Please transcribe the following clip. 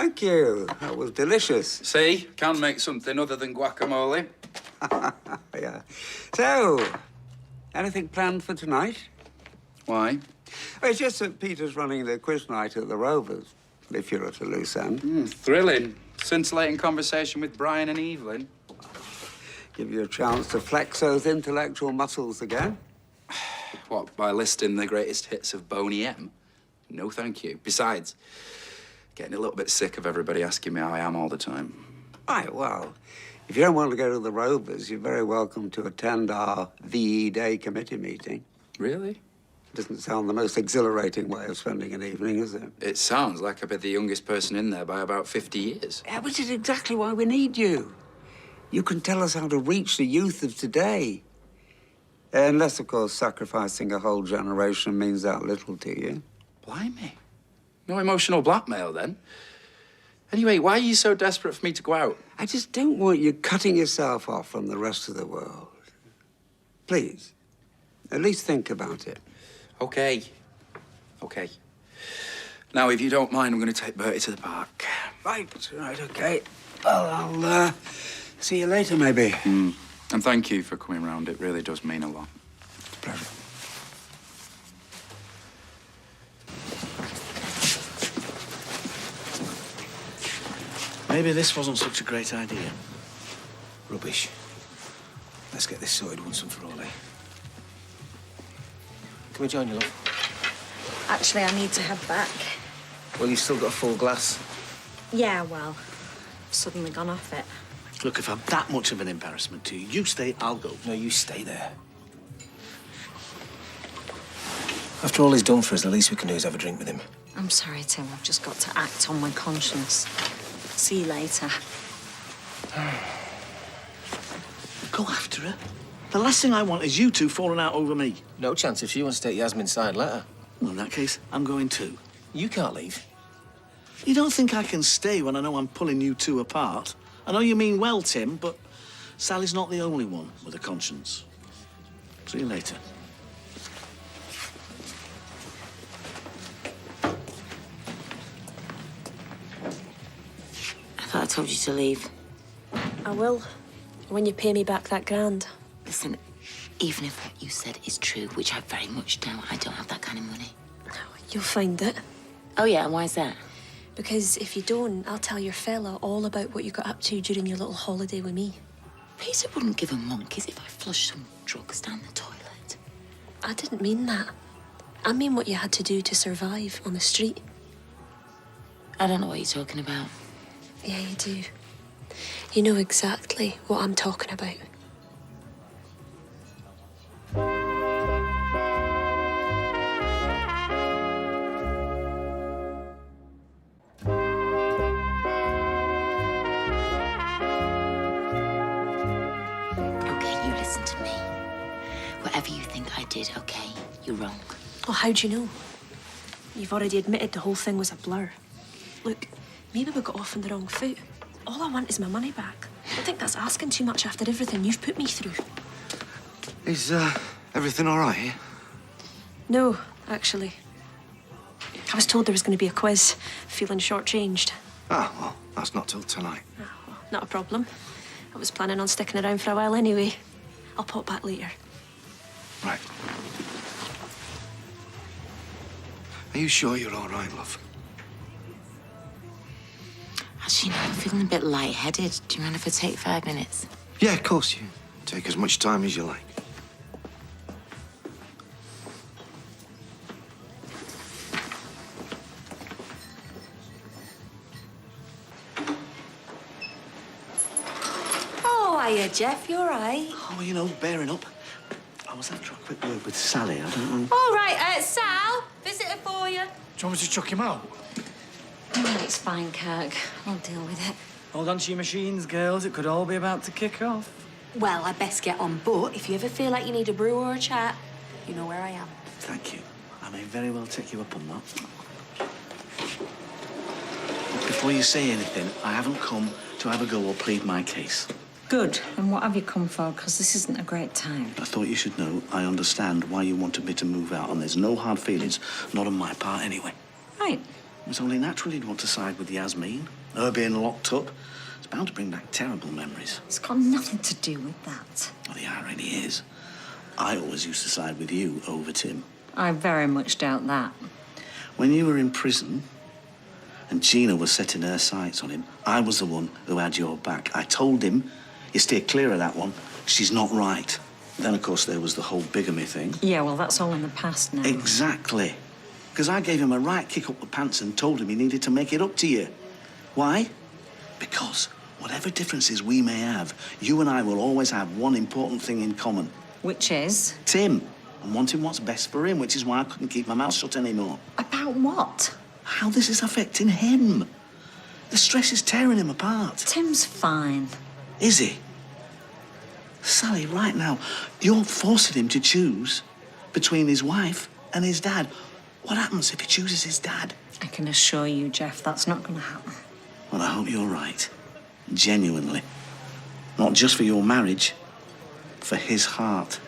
thank you. That was delicious. See? Can't make something other than guacamole. Yeah. So, anything planned for tonight? Why? Well, it's just that Peter's running the quiz night at the Rovers, if you're at a loose end. Thrilling. Scintillating conversation with Brian and Evelyn. Give you a chance to flex those intellectual muscles again. What, by listing the greatest hits of Boney M? No, thank you. Besides, getting a little bit sick of everybody asking me how I am all the time. Right, well, if you don't want to go to the Rovers, you're very welcome to attend our VE Day committee meeting. Really? Doesn't sound the most exhilarating way of spending an evening, is it? It sounds like I've been the youngest person in there by about 50 years. Yeah, which is exactly why we need you. You can tell us how to reach the youth of today. Unless, of course, sacrificing a whole generation means that little to you. Blimey. No emotional blackmail, then. Anyway, why are you so desperate for me to go out? I just don't want you cutting yourself off from the rest of the world. Please, at least think about it. OK. OK. Now, if you don't mind, I'm going to take Bertie to the park. Right, OK. Well, I'll see you later, maybe. And thank you for coming round. It really does mean a lot. It's a pleasure. Maybe this wasn't such a great idea. Rubbish. Let's get this sorted once and for all, eh? Can we join you, love? Actually, I need to head back. Well, you've still got a full glass. Yeah, well, I've suddenly gone off it. Look, if I'm that much of an embarrassment to you, you stay, I'll go. No, you stay there. After all he's done for us, the least we can do is have a drink with him. I'm sorry, Tim. I've just got to act on my conscience. See you later. Go after her. The last thing I want is you two falling out over me. No chance if she wants to take Yasmin's side, let her. Well, in that case, I'm going too. You can't leave. You don't think I can stay when I know I'm pulling you two apart? I know you mean well, Tim, but Sally's not the only one with a conscience. See you later. I thought I told you to leave. I will, when you pay me back that £1,000. Listen, even if what you said is true, which I very much doubt, I don't have that kind of money. You'll find it. Oh, yeah, and why is that? Because if you don't, I'll tell your fella all about what you got up to during your little holiday with me. Peter wouldn't give a monkeys if I flushed some drugs down the toilet. I didn't mean that. I mean what you had to do to survive on the street. I don't know what you're talking about. Yeah, you do. You know exactly what I'm talking about. Okay, you listen to me. Whatever you think I did, okay, you're wrong. Well, how'd you know? You've already admitted the whole thing was a blur. Look, maybe we got off on the wrong foot. All I want is my money back. I think that's asking too much after everything you've put me through. Is, everything all right here? No, actually. I was told there was going to be a quiz. Feeling shortchanged. Ah, well, that's not till tonight. Oh, well, not a problem. I was planning on sticking around for a while anyway. I'll pop back later. Right. Are you sure you're all right, love? Actually, no, I'm feeling a bit lightheaded. Do you mind if I take 5 minutes? Yeah, of course. You take as much time as you like. Oh, hiya, Jeff. You all right? Oh, you know, bearing up. I was after a quick word with Sally. I don't know. All right, Sal. Visitor for you. Do you want me to chuck him out? Oh, it's fine, Kirk. I'll deal with it. Hold on to your machines, girls. It could all be about to kick off. Well, I best get on, but if you ever feel like you need a brew or a chat, you know where I am. Thank you. I may very well take you up on that. Before you say anything, I haven't come to have a go or plead my case. Good. And what have you come for? Because this isn't a great time. I thought you should know I understand why you wanted me to move out, and there's no hard feelings, not on my part anyway. Right. It was only natural he'd want to side with Yasmin. Her being locked up, it's bound to bring back terrible memories. It's got nothing to do with that. Well, the irony is, I always used to side with you over Tim. I very much doubt that. When you were in prison and Gina was setting her sights on him, I was the one who had your back. I told him, you steer clear of that one. She's not right. Then, of course, there was the whole bigamy thing. Yeah, well, that's all in the past now. Exactly. Because I gave him a right kick up the pants and told him he needed to make it up to you. Why? Because whatever differences we may have, you and I will always have one important thing in common. Which is? Tim. And wanting what's best for him, which is why I couldn't keep my mouth shut anymore. About what? How this is affecting him. The stress is tearing him apart. Tim's fine. Is he? Sally, right now, you're forcing him to choose between his wife and his dad. What happens if he chooses his dad? I can assure you, Jeff, that's not going to happen. Well, I hope you're right. Genuinely. Not just for your marriage, for his heart.